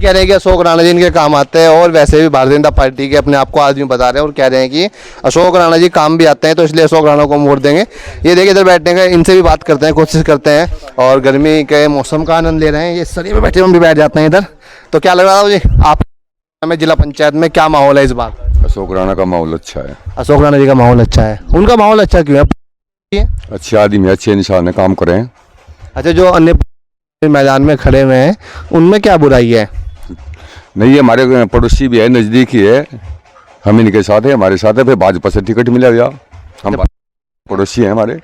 कह रहे हैं कि अशोक राणा जी इनके काम आते हैं और वैसे भी भारतीय जनता पार्टी के अपने आप को आदमी बता रहे हैं और कह रहे हैं कि अशोक राणा जी काम भी आते हैं तो इसलिए अशोक राणा को वोट देंगे। ये देखिए इधर बैठने का, इनसे भी बात करते हैं, कोशिश करते हैं और गर्मी के मौसम का आनंद ले रहे हैं। ये सरिये में बैठे हम भी बैठ जाते हैं इधर। तो क्या लग रहा है जी आप में जिला पंचायत में क्या माहौल है इस बार? अशोक राणा का माहौल अच्छा है। अशोक राणा जी का माहौल अच्छा है। उनका माहौल अच्छा क्यों है? अच्छे आदमी है, अच्छे इंसान है, काम करें। अच्छा, जो अन्य मैदान में खड़े हुए हैं उनमें क्या बुराई है? नहीं, ये हमारे पड़ोसी भी है, नज़दीक ही है, हम इनके साथ है, हमारे साथ है। फिर भाजपा से टिकट मिला गया, हम पड़ोसी हैं हमारे।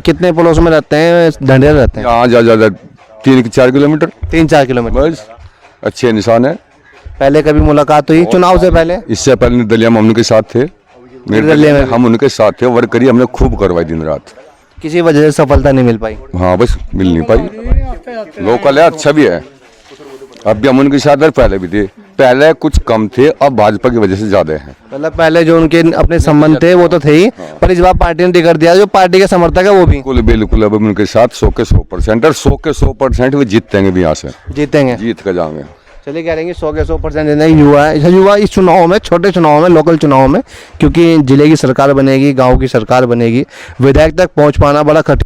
कितने पड़ोस में रहते हैं? ढंढेर रहते हैं? यहाँ ज़्यादा 3-4 किलोमीटर। 3-4 किलोमीटर। बस, अच्छे इंसान है। पहले कभी मुलाकात हुई चुनाव से पहले? इससे पहले निर्दलीय हम उनके साथ थे, निर्दलीय में हम उनके साथ थे, वर्क करी हमने खूब करवाई दिन रात। किसी वजह से सफलता नहीं मिल पाई? हाँ, बस मिल नहीं पाई। लोकल है, अच्छा भी है। अब भी हम उनके साथ पहले भी थे, पहले कुछ कम थे, अब भाजपा की वजह से ज्यादा है। मतलब पहले जो उनके अपने संबंध थे वो तो थे ही, पर इस बार पार्टी ने टिकट दिया, जो पार्टी के समर्थक है वो भी बिल्कुल बिल्कुल अब उनके साथ 100 के 100% और 100 के 100% वो जीतेंगे भी, यहाँ से जीतेंगे, जीत कर जाएंगे। चलिए कह रहे हैं कि 100 के 100% युवा इस चुनाव में, छोटे चुनाव में, लोकल चुनाव में, क्योंकि जिले की सरकार बनेगी, गांव की सरकार बनेगी, विधायक तक पहुंच पाना बड़ा कठिन,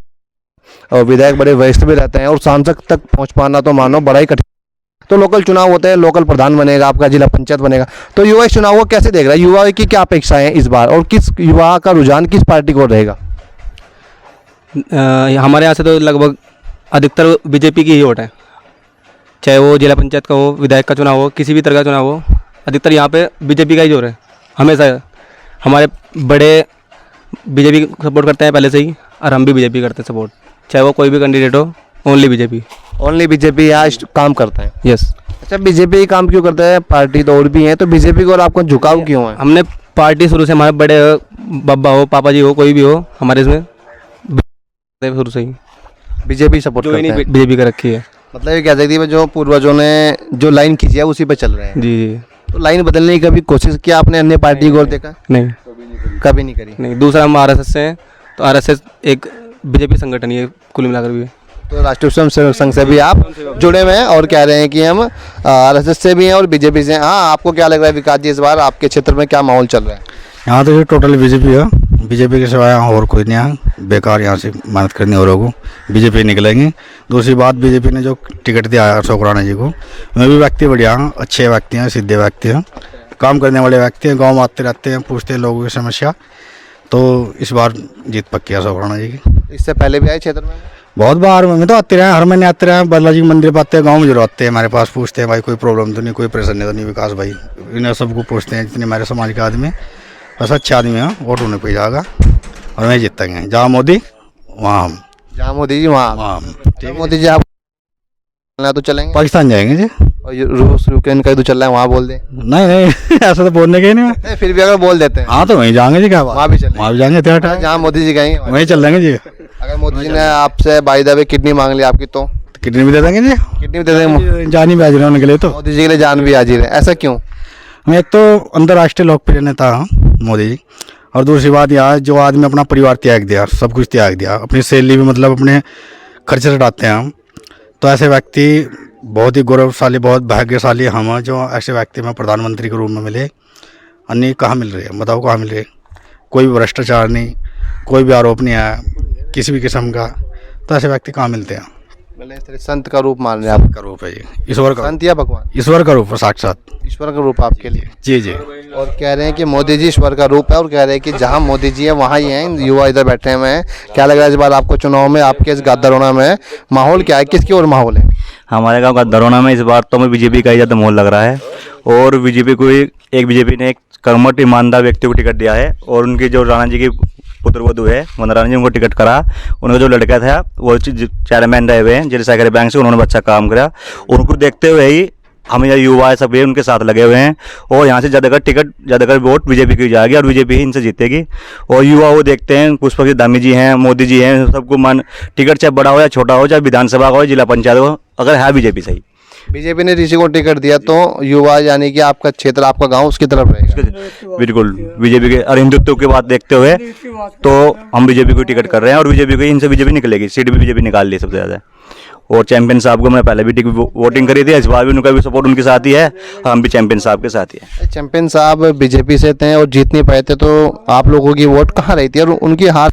और विधायक बड़े वरिष्ठ भी रहते हैं और सांसद तक पहुंच पाना तो मानो बड़ा ही कठिन। तो लोकल चुनाव होते हैं, लोकल प्रधान बनेगा, आपका जिला पंचायत बनेगा। तो युवा इस चुनाव को कैसे देख रहा है? युवा की क्या अपेक्षाएं हैं इस बार, और किस युवा का रुझान किस पार्टी को रहेगा? हमारे यहाँ से तो लगभग अधिकतर बीजेपी की ही वोट है, चाहे वो जिला पंचायत का हो, विधायक का चुनाव हो, किसी भी तरह का चुनाव हो, अधिकतर यहाँ पे बीजेपी का ही जोर है। हमेशा हमारे बड़े बीजेपी सपोर्ट करते हैं पहले से ही, और हम भी बीजेपी करते हैं सपोर्ट, चाहे वो कोई भी कैंडिडेट हो, ओनली बीजेपी। ओनली बीजेपी यहाँ काम करता है? यस। अच्छा, बीजेपी काम क्यों करता है? पार्टी तो और भी है, तो बीजेपी को और आपको झुकाव क्यों है? हमने पार्टी शुरू से, हमारे बड़े बब्बा हो, पापा जी हो, कोई भी हो, हमारे इसमें शुरू से ही बीजेपी सपोर्ट जो करता है। बीजेपी का रखी है। मतलब ये कह सकती है जो पूर्वजों ने जो लाइन खींची है उसी पे चल रहे हैं। जी जी। तो लाइन बदलने की कभी कोशिश किया आपने अन्य पार्टी को देखा? नहीं, कभी नहीं करी। नहीं। दूसरा हम आरएसएस से हैं, तो आरएसएस एक बीजेपी संगठन ही है कुल मिलाकर भी। तो राष्ट्रीय स्वयं संघ से भी आप जुड़े हुए हैं और कह रहे हैं कि हम आरएसएस से भी हैं और बीजेपी से हैं। हाँ, आपको क्या लग रहा है विकास जी, इस बार आपके क्षेत्र में क्या माहौल चल रहा है? यहाँ तो टोटल बीजेपी है, बीजेपी के सिवाय यहाँ और कोई नहीं है। बेकार यहाँ से मेहनत करनी और लोगों को बीजेपी निकलेंगे। दूसरी बात, बीजेपी ने जो टिकट दिया है अशोक राणा जी को, वे भी व्यक्ति बढ़िया हैं, अच्छे व्यक्ति हैं, सीधे व्यक्ति हैं, काम करने वाले व्यक्ति हैं, गाँव में आते रहते हैं, पूछते हैं लोगों की समस्या। तो इस बार जीत पक्की है अशोक राणा जी की। इससे पहले भी आए क्षेत्र में? बहुत बार में तो आते रहे, हर महीने आते रहे, बालाजी मंदिर पर आते हैं, गाँव में जरूर आते हैं, हमारे पास पूछते हैं भाई कोई प्रॉब्लम तो नहीं, कोई परेशानी तो नहीं, विकास भाई, इन्हें सबको पूछते हैं जितने हमारे समाज के आदमी। बस अच्छे आदमी हैं, वोट होने पे जाएगा और वहीं जीतेंगे। जहाँ मोदी वहाँ हम। जहाँ मोदी जी वहाँ वहाँ मोदी जी आप तो चलेंगे? पाकिस्तान जाएंगे जी। और रूस यूक्रेन का तो चल रहा है, वहाँ बोल दें? नहीं ऐसा तो बोलने के नहीं। फिर भी अगर बोल देते हैं हाँ तो वहीं जाएंगे जी, क्या वहाँ भी चलेंगे? वहाँ भी जाएंगे, जहाँ मोदी जी गए वहीं चल देंगे जी। अगर मोदी जी ने आपसे बाय द वे किडनी मांग ली आपकी, तो किडनी भी दे देंगे जी, किडनी भी दे देंगे? जान ही बैज रहे उनके लिए, तो मोदी जी के लिए जान भी हाजिर है, ऐसा क्यों? एक तो अंतर्राष्ट्रीय लोकप्रिय नेता मोदी जी, और दूसरी बात यहाँ जो आदमी अपना परिवार त्याग दिया, सब कुछ त्याग दिया, अपनी सैलरी भी मतलब अपने खर्चे चढ़ाते हैं हम, तो ऐसे व्यक्ति बहुत ही गौरवशाली, बहुत भाग्यशाली हम हैं जो ऐसे व्यक्ति में प्रधानमंत्री के रूप में मिले। अन्य कहाँ मिल रही है बताओ, कहाँ मिल रही है? कोई भी भ्रष्टाचार नहीं, कोई भी आरोप नहीं है किसी भी किस्म का, तो ऐसे व्यक्ति कहाँ मिलते हैं? संत का रूप मान रहे हैं आप? का रूप है ये, ईश्वर का, संत या भगवान? ईश्वर का रूप है, साक्षात ईश्वर का रूप आपके लिए? जी जी। और कह रहे हैं कि मोदी जी ईश्वर का रूप है, और कह रहे हैं कि जहां मोदी जी है वहां ही हैं युवा इधर बैठे हुए हैं। क्या लग रहा है इस बार आपको चुनाव में, आपके इस गादरोना में माहौल क्या है, किसकी ओर माहौल है? हमारे गांव गादरोना में इस बार तो हमें बीजेपी का ही ज़्यादा माहौल लग रहा है, और बीजेपी को एक बीजेपी ने एक कर्मठ ईमानदार व्यक्ति को टिकट दिया है, और उनकी जो राणा जी की पुत्रवधू है वंदना राणा जी, उनको टिकट करा। उनका जो लड़का था वो चेयरमैन रहे हुए हैं जिला सहकारी बैंक से, उन्होंने अच्छा काम करा। उनको देखते हुए ही हम यहाँ युवा सब भी उनके साथ लगे हुए हैं, और यहाँ से ज़्यादातर वोट बीजेपी की जाएगी और बीजेपी ही इनसे जीतेगी। और युवा वो देखते हैं, पुष्पक जी धामी जी हैं, मोदी जी हैं, सबको मन टिकट चाहे बड़ा हो या छोटा हो, चाहे विधानसभा का हो, जिला पंचायत हो, अगर है बीजेपी सही। बीजेपी ने ऋषि को टिकट दिया तो युवा यानी कि आपका क्षेत्र, आपका गांव उसकी तरफ रहेगा? बिल्कुल बीजेपी के और हिंदुत्व की बात देखते हुए तो हम बीजेपी को टिकट कर रहे हैं, और बीजेपी को इनसे बीजेपी निकलेगी, सीट भी बीजेपी निकाल ली सबसे ज़्यादा। और चैंपियन साहब को मैंने पहले भी वोटिंग करी थी, इस बार भी उनका भी सपोर्ट उनके साथ ही है, हम भी चैंपियन साहब के साथ ही है। चैंपियन साहब बीजेपी से थे और जीत नहीं पाए थे, तो आप लोगों की वोट कहाँ रही थी और उनकी हार?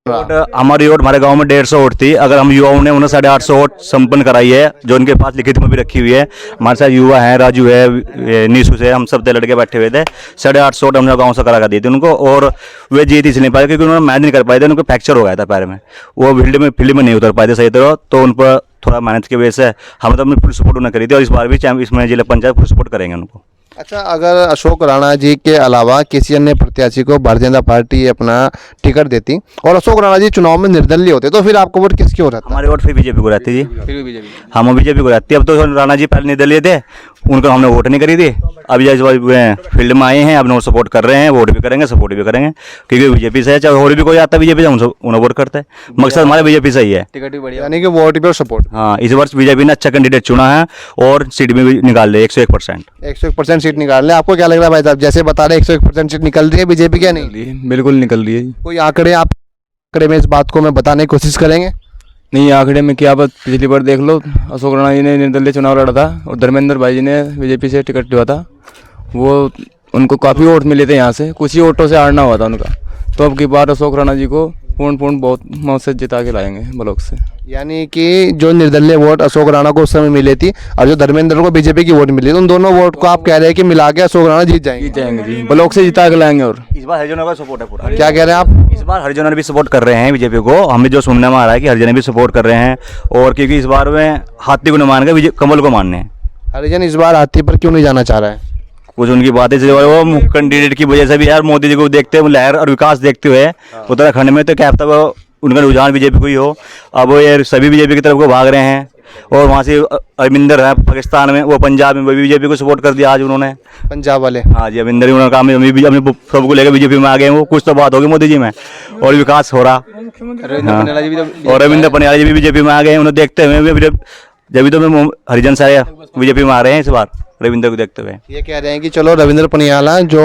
वोट हमारी वोट हमारे गांव में 150 वोट थी। अगर हम युवाओं ने उन्हें 850 वोट संपन्न कराई है, जो उनके पास लिखित में भी रखी हुई है। हमारे साथ युवा हैं, राजू है, नीशू से, हम सब थे लड़के बैठे हुए थे। 850 वोट हमने गाँव से करा कर दी थी उनको, और वे जीत इसलिए पाए क्योंकि उन्होंने मैच नहीं कर पाए थे, उनको फ्रैक्चर हो गया था पैर में, वो फील्ड में नहीं उतर पाए थे सही तरह, तो उन पर थोड़ा मेहनत की वजह से हम तो अपनी फुल सपोर्ट उन्हें करी थी, और इस बार भी इसमें जिला पंचायत फुल सपोर्ट करेंगे उनको। अच्छा, अगर अशोक राणा जी के अलावा किसी अन्य प्रत्याशी को भारतीय जनता पार्टी अपना टिकट देती और अशोक राणा जी चुनाव में निर्दलीय होते, तो फिर आपको वोट किसकी हो रहता? हमारी वोट फिर बीजेपी को रहती जी, फिर भी बीजेपी। हम बीजेपी को रहती है। अब तो राणा जी पहले निर्दलीय थे, उनको हमने वोट नहीं करी थी। अब इस बार फील्ड में आए हैं, अब उन्हें सपोर्ट कर रहे हैं, वोट भी करेंगे, सपोर्ट भी करेंगे, क्योंकि बीजेपी से है, चाहे और भी कोई आता है बीजेपी से उन्हें वोट करते हैं। मकसद हमारे बीजेपी से ही है। टिकट भी बढ़िया। यानी कि वोट पे सपोर्ट। हाँ, इस वर्ष बीजेपी ने अच्छा कैंडिडेट चुना है और सीट में भी निकाल ले 101%। 101% सीट निकाल ले। आपको क्या लग रहा है भाई साहब, जैसे बता रहे 101% सीट निकल रही है बीजेपी, क्या नहीं? बिल्कुल निकल रही है। कोई आंकड़े में इस बात को मैं बताने की कोशिश करेंगे? नहीं, आंकड़े में क्या बात, पिछली बार देख लो, अशोक राणा जी ने निर्दलीय चुनाव लड़ा था और धर्मेंद्र भाई जी ने बीजेपी से टिकट लिया था, वो उनको काफ़ी वोट मिले थे यहाँ से, कुछ ही वोटों से हारना हुआ था उनका। तो अब की बार अशोक राणा जी को पूर्ण बहुत मौत से जिता के लाएंगे ब्लॉक से। यानी कि जो निर्दलीय वोट अशोक राणा को उस समय मिली थी और जो धर्मेंद्र को बीजेपी की वोट मिली थी, उन दोनों वोट को आप कह रहे हैं कि मिला के अशोक राणा जीत जाएंगे? जी, ब्लॉक से जिता के लाएंगे। और इस बार हरिजनों का सपोर्ट है पूरा। क्या कह रहे हैं आप? इस बार हरिजनों भी सपोर्ट कर रहे हैं बीजेपी को, हमें जो सुनने में आ रहा है कि हरिजन भी सपोर्ट कर रहे हैं, और क्योंकि इस बार में हाथी को नहीं मान के कमल को मानने हैं। हरिजन इस बार हाथी पर क्यों नहीं जाना चाह रहा है? कुछ उनकी बातें वो कैंडिडेट की वजह से भी यार, मोदी जी को देखते हुए, लहर और विकास देखते हुए उत्तराखंड में तो क्या पता उनका रुझान बीजेपी को ही हो। अब वो ये सभी बीजेपी की तरफ को भाग रहे हैं, और वहाँ से अरविंदर है पाकिस्तान में, वो पंजाब में बीजेपी को सपोर्ट कर दिया आज उन्होंने, पंजाब वाले। हाँ जी, अरविंदर उन्होंने कहा हम सबको लेकर बीजेपी में आ गए। वो कुछ तो बात होगी मोदी जी में, और विकास हो रहा। और रविंद्र पनियाला जी भी बीजेपी में आ गए, उन्हें देखते हुए जब तो मैं हरिजन सारे बीजेपी में आ रहे हैं इस बार रविंद्र को देखते हुए। ये कह रहे हैं कि चलो रविंद्र पनियाला जो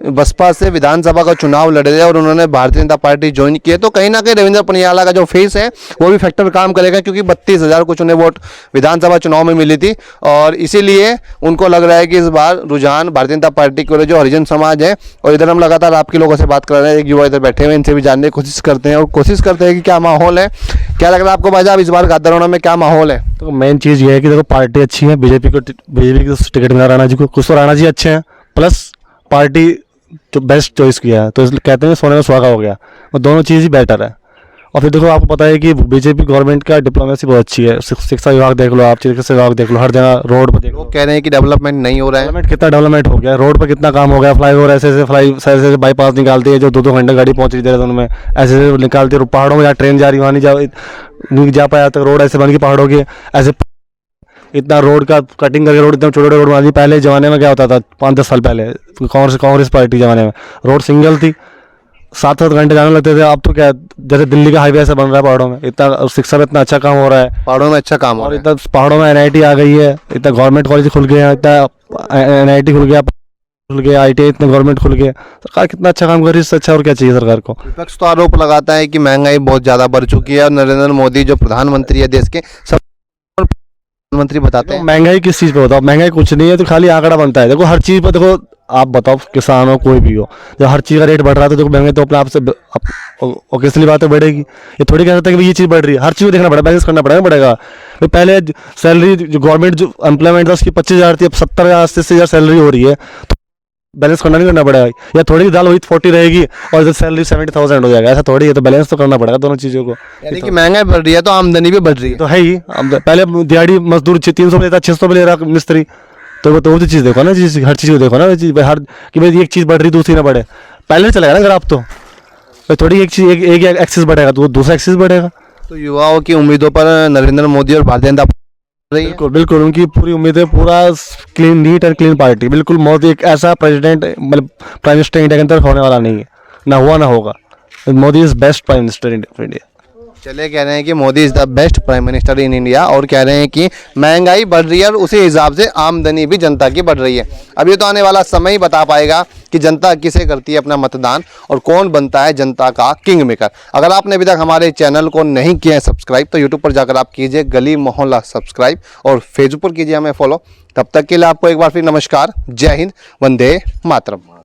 बसपा से विधानसभा का चुनाव लड़ रहे हैं और उन्होंने भारतीय जनता पार्टी ज्वाइन की है, तो कहीं ना कहीं रविंद्र पनियाला का जो फेस है वो भी फैक्टर काम करेगा, क्योंकि 32,000 कुछ उन्हें वोट विधानसभा चुनाव में मिली थी, और इसीलिए उनको लग रहा है कि इस बार रुझान भारतीय जनता पार्टी की ओर जो हरिजन समाज है। और इधर हम लगातार आपके लोगों से बात कर रहे हैं, एक युवा इधर बैठे हुए, इनसे भी जानने की कोशिश करते हैं और कोशिश करते हैं कि क्या माहौल है, क्या लग रहा है आपको भाई साहब इस बार गादरौना में क्या माहौल है? तो मेन चीज़ ये है कि देखो पार्टी अच्छी है, बीजेपी की टिकट मिला राणा जी को, कुछ तो राणा जी अच्छे हैं, प्लस पार्टी जो बेस्ट चॉइस किया है, तो इसलिए कहते हैं सोने में सुहागा हो गया, और दोनों चीज़ ही बेटर है। और फिर देखो आपको पता है कि बीजेपी गवर्नमेंट का डिप्लोमेसी बहुत अच्छी है, शिक्षा विभाग देख लो आप, चिकित्सा विभाग देख लो, हर जगह रोड पर देख लो। लोग कह रहे हैं कि डेवलपमेंट नहीं हो रहा है। डेवलपमेंट कितना डेवलपमेंट हो गया, रोड पर कितना काम हो गया, फ्लाईओवर ऐसे बाईपास निकालती है जो 2-2 घंटे गाड़ी पहुंच रही देहरादून में, ऐसे निकालती है। पहाड़ों में जहाँ ट्रेन जा रही वहाँ नहीं जा पाया तक, रोड ऐसे बन गई पहाड़ों की, ऐसे इतना रोड का कटिंग करके रोड एकदम छोटे रोड बना दी। पहले ज़माने में क्या होता था 5-10 साल पहले कांग्रेस पार्टी ज़माने में रोड सिंगल थी, 7-7 घंटे जाने लगते थे। अब तो क्या जैसे दिल्ली का हाईवे ऐसा बन रहा है पहाड़ों में, इतना शिक्षा में इतना अच्छा काम हो रहा है, पहाड़ों में अच्छा काम हो और रहा है। इतना पहाड़ों में NIT आ गई है, इतना गवर्नमेंट कॉलेज खुल गए हैं, इतना NIT खुल गया, ITI इतने गवर्नमेंट खुल गए। सरकार कितना अच्छा काम कर रही है, इससे अच्छा और क्या चाहिए सरकार को? विपक्ष तो आरोप लगाता है कि महंगाई बहुत ज़्यादा बढ़ चुकी है और नरेंद्र मोदी जो प्रधानमंत्री है देश के, सब प्रधानमंत्री बताते हैं। महंगाई किस चीज़ पे बताओ? महंगाई कुछ नहीं है, तो खाली आंकड़ा बनता है। देखो हर चीज़ पर देखो, आप बताओ किसान हो कोई भी हो, जब हर चीज़ का रेट बढ़ रहा है तो देखो महंगाई तो अपने आप से ऑब्वियसली बात है बढ़ेगी। ये थोड़ी कह सकते हैं कि ये चीज़ बढ़ रही है, हर चीज़ को देखना पड़ेगा, बैलेंस करना पड़ेगा। भाई पहले सैलरी जो गवर्नमेंट जो एम्प्लॉयमेंट था उसकी 25,000 थी, अब 70,000 80,000 सैलरी हो रही है, तो बैलेंस करना नहीं करना पड़ेगा। या थोड़ी की दाल वही 40 रहेगी और जब सैलरी 70,000 हो जाएगा, ऐसा थोड़ी है। तो बैलेंस तो करना पड़ेगा दोनों चीज़ों को। यानी कि महंगाई बढ़ रही है तो आमदनी भी बढ़ रही है। तो है ही, पहले दिहाड़ी मजदूर 300 पे लेता, 600 पे ले रहा मिस्त्री, तो वो तो चीज़ देखो ना, हर चीज़ को देखो ना, हर कि भाई एक चीज़ बढ़ रही दूसरी ना बढ़े, पहले चलेगा ना। अगर आप तो थोड़ी एक चीज़ एक एक्सिस बढ़ेगा तो दूसरा एक्सिस बढ़ेगा। तो युवाओं की उम्मीदों पर नरेंद्र मोदी और भारतीय जनता पार्टी बिल्कुल बिल्कुल उनकी पूरी उम्मीद है, पूरा clean neat and clean party. बिल्कुल मोदी एक ऐसा प्रेसिडेंट मतलब प्राइम मिनिस्टर इंडिया के अंदर होने वाला नहीं है, ना हुआ ना होगा। Modi is best prime minister in India. चले कह रहे हैं कि Modi is the best prime minister in India, और कह रहे हैं कि महंगाई बढ़ रही है और उसी हिसाब से आमदनी भी जनता की बढ़ रही है। अब ये तो आने वाला समय ही बता पाएगा कि जनता किसे करती है अपना मतदान और कौन बनता है जनता का किंग मेकर। अगर आपने अभी तक हमारे चैनल को नहीं किया है सब्सक्राइब तो यूट्यूब पर जाकर आप कीजिए गली मोहल्ला सब्सक्राइब, और फेसबुक पर कीजिए हमें फॉलो। तब तक के लिए आपको एक बार फिर नमस्कार, जय हिंद, वंदे मातरम।